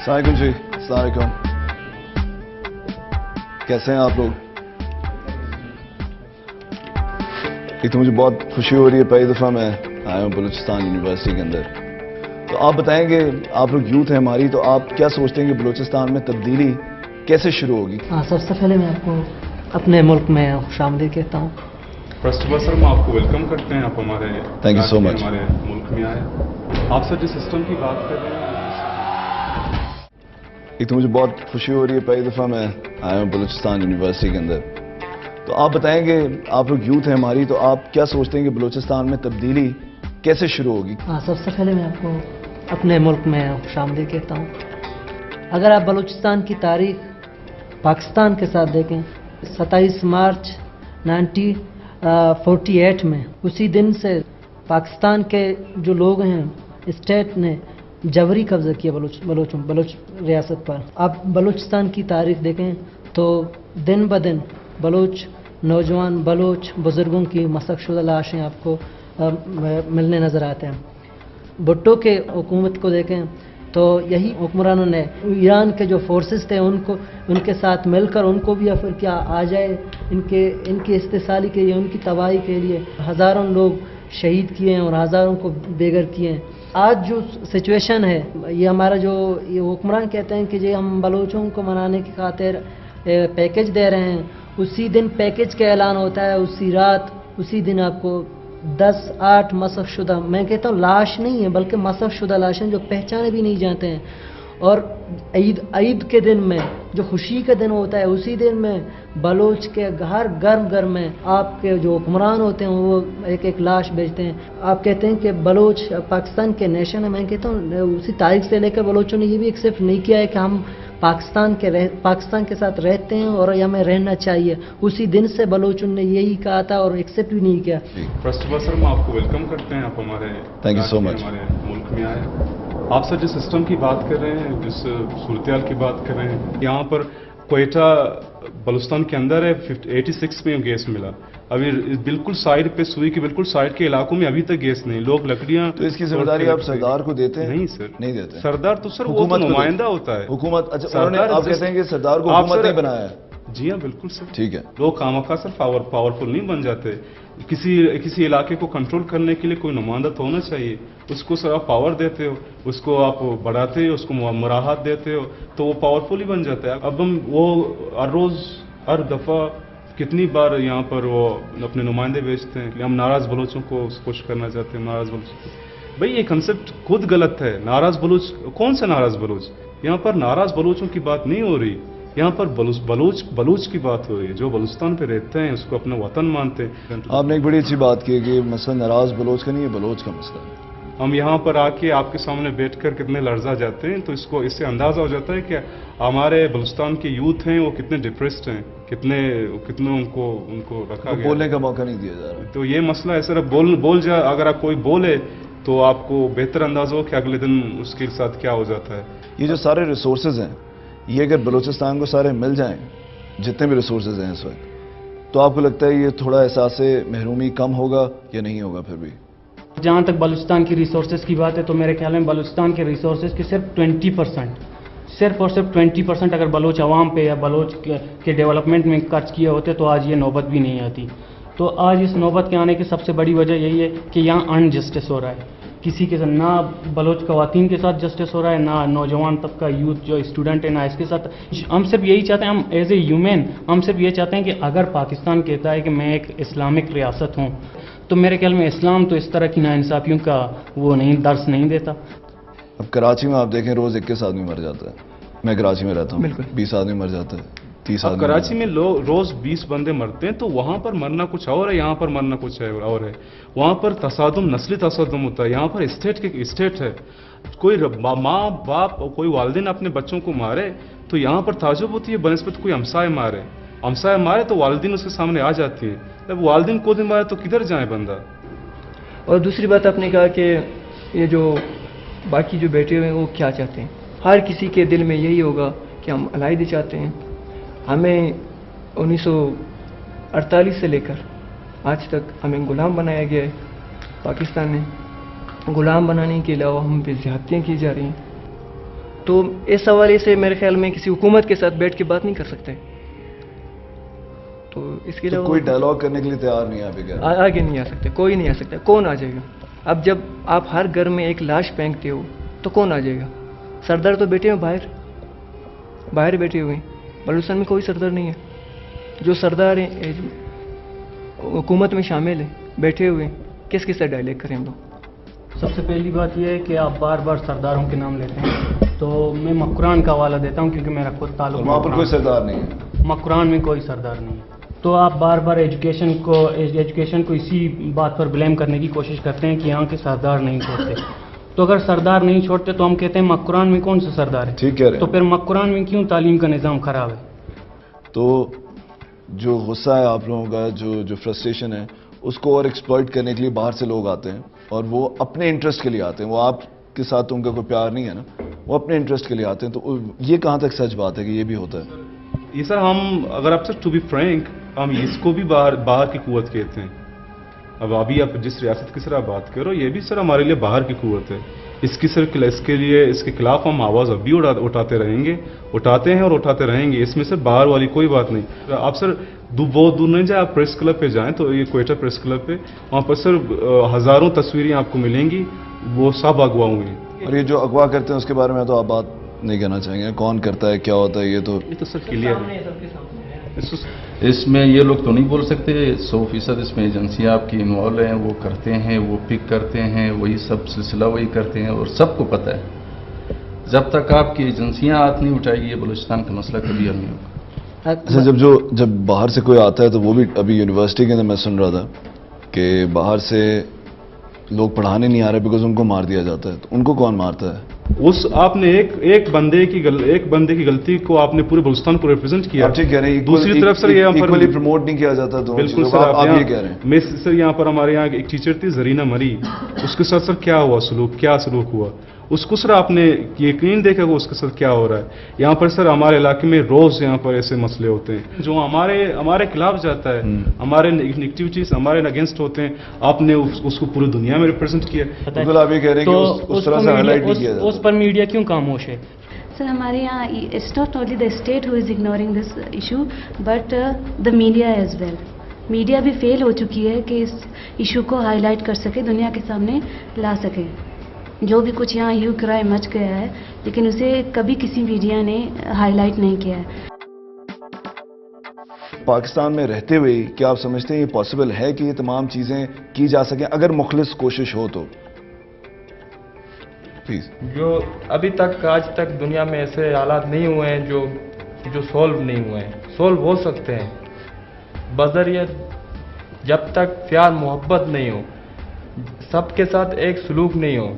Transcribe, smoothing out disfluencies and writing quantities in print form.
السلام علیکم جی. السلام علیکم. کیسے ہیں آپ لوگ؟ ایک تو مجھے بہت خوشی ہو رہی ہے، پہلی دفعہ میں آیا ہوں بلوچستان یونیورسٹی کے اندر. تو آپ بتائیں کہ آپ لوگ یوتھ ہیں ہماری، تو آپ کیا سوچتے ہیں کہ بلوچستان میں تبدیلی کیسے شروع ہوگی؟ سب سے پہلے میں آپ کو اپنے ملک میں خوش آمدید کہتا ہوں. فرسٹ آف آل سر، ہم آپ کو ویلکم کرتے ہیں. آپ ہمارے Thank you so much. ہمارے ملک میں آئے. آپ سر جس سسٹم کی بات کر رہے ہیں، ایک تو مجھے بہت خوشی ہو رہی ہے، پہلی دفعہ میں آیا ہوں بلوچستان یونیورسٹی کے اندر. تو آپ بتائیں کہ آپ لوگ یوتھ ہیں ہماری، تو آپ کیا سوچتے ہیں کہ بلوچستان میں تبدیلی کیسے شروع ہوگی؟ سب سے پہلے میں آپ کو اپنے ملک میں خوش آمدید کہتا ہوں. اگر آپ بلوچستان کی تاریخ پاکستان کے ساتھ دیکھیں، 27 مارچ 1948 میں اسی دن سے پاکستان کے جو لوگ ہیں اسٹیٹ نے جبری قبضہ کیا بلوچ ریاست پر. آپ بلوچستان کی تاریخ دیکھیں تو دن بدن بلوچ نوجوان بلوچ بزرگوں کی مسخ شدہ لاشیں آپ کو ملنے نظر آتے ہیں. بھٹو کے حکومت کو دیکھیں تو یہی حکمرانوں نے ایران کے جو فورسز تھے ان کے ساتھ مل کر ان کو بھی افر کیا آ جائے ان کی استحصالی کے لیے، ان کی تباہی کے لیے. ہزاروں لوگ شہید کیے ہیں اور ہزاروں کو بے گھر کیے ہیں. آج جو سچویشن ہے، یہ ہمارا جو یہ حکمران کہتے ہیں کہ جی ہم بلوچوں کو منانے کی خاطر پیکج دے رہے ہیں. اسی دن پیکج کا اعلان ہوتا ہے، اسی رات اسی دن آپ کو 10-8 مسخ شدہ، میں کہتا ہوں لاش نہیں ہے بلکہ مسخ شدہ لاشیں جو پہچانے بھی نہیں جاتے ہیں. اور عید کے دن میں جو خوشی کا دن ہوتا ہے، اسی دن میں بلوچ کے ہر گھر میں آپ کے جو حکمران ہوتے ہیں وہ ایک لاش بیچتے ہیں. آپ کہتے ہیں کہ بلوچ پاکستان کے نیشن ہے. میں کہتا ہوں اسی تاریخ سے لے کر بلوچوں نے یہ بھی ایکسیپٹ نہیں کیا ہے کہ ہم پاکستان کے ساتھ رہتے ہیں اور ہمیں رہنا چاہیے. اسی دن سے بلوچوں نے یہی کہا تھا اور ایکسیپٹ بھی نہیں کیا. فرسٹ آف آل سر، ہم آپ کو ویلکم کرتے ہیں. آپ ہمارے Thank you so much. ہمارے ملک میں آئے. آپ سر جس سسٹم کی بات کر رہے ہیں، جس صورتحال کی بات کر رہے ہیں، یہاں پر کوئٹہ بلوچستان کے اندر ہے. 86 میں گیس ملا. ابھی بالکل سائڈ پہ سوئی کے بالکل سائڈ کے علاقوں میں ابھی تک گیس نہیں. لوگ لکڑیاں، تو اس کی ذمہ داری آپ سردار کو دیتے ہیں؟ نہیں سر، نہیں دیتے. سردار تو سر وہ نمائندہ ہوتا ہے حکومت. اچھا، آپ کہتے ہیں کہ سردار کو حکومت نے بنایا ہے؟ جی ہاں بالکل سر. ٹھیک ہے. لوگ خواہ سر پاورفل نہیں بن جاتے. کسی علاقے کو کنٹرول کرنے کے لیے کوئی نمائندہ تو ہونا چاہیے. اس کو سر آپ پاور دیتے ہو، اس کو آپ بڑھاتے ہو، اس کو مراحت دیتے ہو تو وہ پاورفل ہی بن جاتا ہے. اب ہم وہ ہر روز ہر دفعہ کتنی بار یہاں پر وہ اپنے نمائندے بھیجتے ہیں کہ ہم ناراض بلوچوں کو خوش کرنا چاہتے ہیں. ناراض بلوچوں کو بھائی یہ کنسیپٹ خود غلط ہے. ناراض بلوچ کون سا ناراض بلوچ؟ یہاں پر ناراض بلوچوں کی بات نہیں ہو رہی. یہاں پر بلوچ کی بات ہو رہی ہے جو بلوچستان پہ رہتے ہیں، اس کو اپنا وطن مانتے ہیں. آپ نے ایک بڑی اچھی بات کی کہ مسئلہ ناراض بلوچ کا نہیں ہے، بلوچ کا مسئلہ ہے. ہم یہاں پر آ کے آپ کے سامنے بیٹھ کر کتنے لرزا جاتے ہیں تو اس سے اندازہ ہو جاتا ہے کہ ہمارے بلوچستان کے یوتھ ہیں وہ کتنے ڈپریسڈ ہیں، کتنے ان کو رکھا گیا. بولنے کا موقع نہیں دیا جا رہا. تو یہ مسئلہ ہے سر. بول جائے، اگر آپ کوئی بولے تو آپ کو بہتر اندازہ ہو کہ اگلے دن اس کے ساتھ کیا ہو جاتا ہے. یہ جو سارے ریسورسز ہیں، یہ اگر بلوچستان کو سارے مل جائیں، جتنے بھی ریسورسز ہیں اس وقت، تو آپ کو لگتا ہے یہ تھوڑا احساس محرومی کم ہوگا یا نہیں ہوگا؟ پھر بھی جہاں تک بلوچستان کی ریسورسز کی بات ہے تو میرے خیال میں بلوچستان کے ریسورسز کے صرف 20%، صرف اور صرف 20% اگر بلوچ عوام پہ یا بلوچ کے ڈیولپمنٹ میں خرچ کیے ہوتے تو آج یہ نوبت بھی نہیں آتی. تو آج اس نوبت کے آنے کی سب سے بڑی وجہ یہی ہے کہ یہاں انجسٹس ہو رہا ہے. کسی کے ساتھ نہ بلوچ خواتین کے ساتھ جسٹس ہو رہا ہے، نہ نوجوان طبقہ یوتھ جو اسٹوڈنٹ ہے نہ اس کے ساتھ. ہم صرف یہی چاہتے ہیں، ہم ایز اے ہیومن ہم صرف یہ چاہتے ہیں کہ اگر پاکستان کہتا ہے کہ میں ایک اسلامک ریاست ہوں تو میرے خیال میں اسلام تو اس طرح کی ناانصافیوں کا وہ نہیں درس نہیں دیتا. اب کراچی میں آپ دیکھیں روز 21 آدمی مر جاتا ہے. میں کراچی میں رہتا ہوں. 20 آدمی مر جاتا ہے، 30 آدمی. کراچی میں روز 20 بندے مرتے ہیں تو وہاں پر مرنا کچھ اور ہے، یہاں پر مرنا کچھ اور ہے. وہاں پر تصادم، نسلی تصادم ہوتا ہے. یہاں پر اسٹیٹ ہے. کوئی ماں باپ کوئی والدین اپنے بچوں کو مارے تو یہاں پر تعجب ہوتی ہے بنسبت کوئی ہمسائے مارے تو والدین اس کے سامنے آ جاتی ہیں. جب والدین کو دن مارے تو کدھر جائے بندہ. اور دوسری بات آپ نے کہا کہ یہ جو باقی جو بیٹھے ہوئے ہیں وہ کیا چاہتے ہیں. ہر کسی کے دل میں یہی ہوگا کہ ہم علیحدگی چاہتے ہیں. ہمیں 1948 سے لے کر آج تک ہمیں غلام بنایا گیا ہے. پاکستان نے غلام بنانے کے علاوہ ہم پہ زیادتیاں کی جا رہی ہیں. تو اس حوالے سے میرے خیال میں کسی حکومت کے ساتھ بیٹھ کے بات نہیں کر سکتے. تو اس کے تو علاوہ کوئی ڈائلاگ کرنے کے لیے تیار نہیں ہے آپ یہ کہہ رہے ہیں؟ آگے نہیں آ سکتے, کوئی نہیں آ سکتا. کون آ جائے گا؟ اب جب آپ ہر گھر میں ایک لاش پھینکتے ہو تو کون آ جائے گا؟ سردار تو بیٹھے ہوئے باہر بیٹھے ہوئے ہیں. بلوچستان میں کوئی سردار نہیں ہے. جو سردار ہیں حکومت میں شامل ہیں بیٹھے ہوئے ہیں, کس کے ساتھ ڈائلیگ کریں ہم لوگ؟ سب سے پہلی بات یہ ہے کہ آپ بار بار سرداروں کے نام لیتے ہیں, تو میں مکران کا حوالہ دیتا ہوں کیونکہ میرا خود تعلق وہاں پر کوئی سردار نہیں ہے. مکران میں کوئی سردار نہیں ہے. تو آپ بار بار ایجوکیشن کو اسی بات پر بلیم کرنے کی کوشش کرتے ہیں کہ یہاں کے سردار نہیں چھوڑتے. تو اگر سردار نہیں چھوڑتے تو ہم کہتے ہیں مکران میں کون سا سردار ہے؟ ٹھیک کہہ رہے ہیں. تو پھر مکران میں کیوں تعلیم کا نظام خراب ہے؟ تو جو غصہ ہے آپ لوگوں کا, جو فرسٹریشن ہے, اس کو اور ایکسپلائٹ کرنے کے لیے باہر سے لوگ آتے ہیں اور وہ اپنے انٹرسٹ کے لیے آتے ہیں. وہ آپ کے ساتھ ان کا کوئی پیار نہیں ہے نا, وہ اپنے انٹرسٹ کے لیے آتے ہیں. تو یہ کہاں تک سچ بات ہے کہ یہ بھی ہوتا ہے؟ یہ سر ہم اگر آپ سے ٹو بی فرینک, ہم اس کو بھی باہر کی قوت کہتے ہیں. اب ابھی آپ جس ریاست کی سر آپ بات کرو, یہ بھی سر ہمارے لیے باہر کی قوت ہے. اس کی سر اس کے خلاف ہم آواز اب بھی اٹھاتے رہیں گے, اٹھاتے ہیں اور اٹھاتے رہیں گے. اس میں سر باہر والی کوئی بات نہیں. آپ سر بہت دور نہیں جائیں, آپ پریس کلب پہ جائیں تو یہ کوئٹہ پریس کلب پہ, وہاں پر سر ہزاروں تصویریں آپ کو ملیں گی, وہ سب اغوا ہوئے ہیں. اور یہ جو اغوا کرتے ہیں اس کے بارے میں تو آپ بات نہیں کہنا چاہیں گے, کون کرتا ہے, کیا ہوتا ہے, یہ تو سر کلیئر ہے. اس میں یہ لوگ تو نہیں بول سکتے. 100% اس میں ایجنسیاں آپ کی انوالو ہیں, وہ کرتے ہیں, وہ پک کرتے ہیں, وہی سب سلسلہ وہی کرتے ہیں, اور سب کو پتہ ہے جب تک آپ کی ایجنسیاں ہاتھ نہیں اٹھائے گی یہ بلوچستان کا مسئلہ کبھی حل نہیں ہوگا. اچھا, جب باہر سے کوئی آتا ہے تو وہ بھی ابھی یونیورسٹی کے اندر میں سن رہا تھا کہ باہر سے لوگ پڑھانے نہیں آ رہے بیکاز ان کو مار دیا جاتا ہے. تو ان کو کون مارتا ہے؟ آپ نے ایک بندے کی غلطی کو آپ نے پورے بلوچستان کو ریپرزینٹ کیا. آپ ٹھیک کہہ رہے ہیں. دوسری طرف سر یہاں پر پروموٹ نہیں کیا جاتا. بالکل سر, آپ یہ کہہ رہے ہیں. میں سر یہاں پر ہمارے یہاں ایک ٹیچر تھی زرینہ مری, اس کے ساتھ سر کیا سلوک ہوا, اس کو سر آپ نے یقین دیکھا کہ اس کے ساتھ کیا ہو رہا ہے. یہاں پر سر ہمارے علاقے میں روز یہاں پر ایسے مسئلے ہوتے ہیں جو ہمارے خلاف جاتا ہے, ہمارے نیگیٹیوٹیز ہمارے اگینسٹ ہوتے ہیں. آپ نے اس کو پوری دنیا میں ریپرزینٹ کیا. بالکل آپ یہ کہہ رہے ہیں کہ اس طرح سے ہائی لائٹ نہیں کیا جاتا. اس پر میڈیا کیوں خاموش ہے؟ سر ہمارے یہاں it's not only the state who is ignoring this issue but the media as well. Media بھی فیل ہو چکی ہے کہ اس ایشو کو ہائی لائٹ کر سکے, دنیا کے سامنے لا سکے. جو بھی کچھ یہاں ہیو کرائے مچ گیا ہے لیکن اسے کبھی کسی میڈیا نے ہائی لائٹ نہیں کیا ہے. پاکستان میں رہتے ہوئے کیا آپ سمجھتے ہیں یہ پاسبل ہے کہ یہ تمام چیزیں کی جا سکیں اگر مخلص کوشش ہو تو؟ پلیز. جو ابھی تک آج تک دنیا میں ایسے حالات نہیں ہوئے ہیں جو سولو نہیں ہوئے ہیں. سولو ہو سکتے ہیں بذریعہ جب تک پیار محبت نہیں ہو, سب کے ساتھ ایک سلوک نہیں ہو,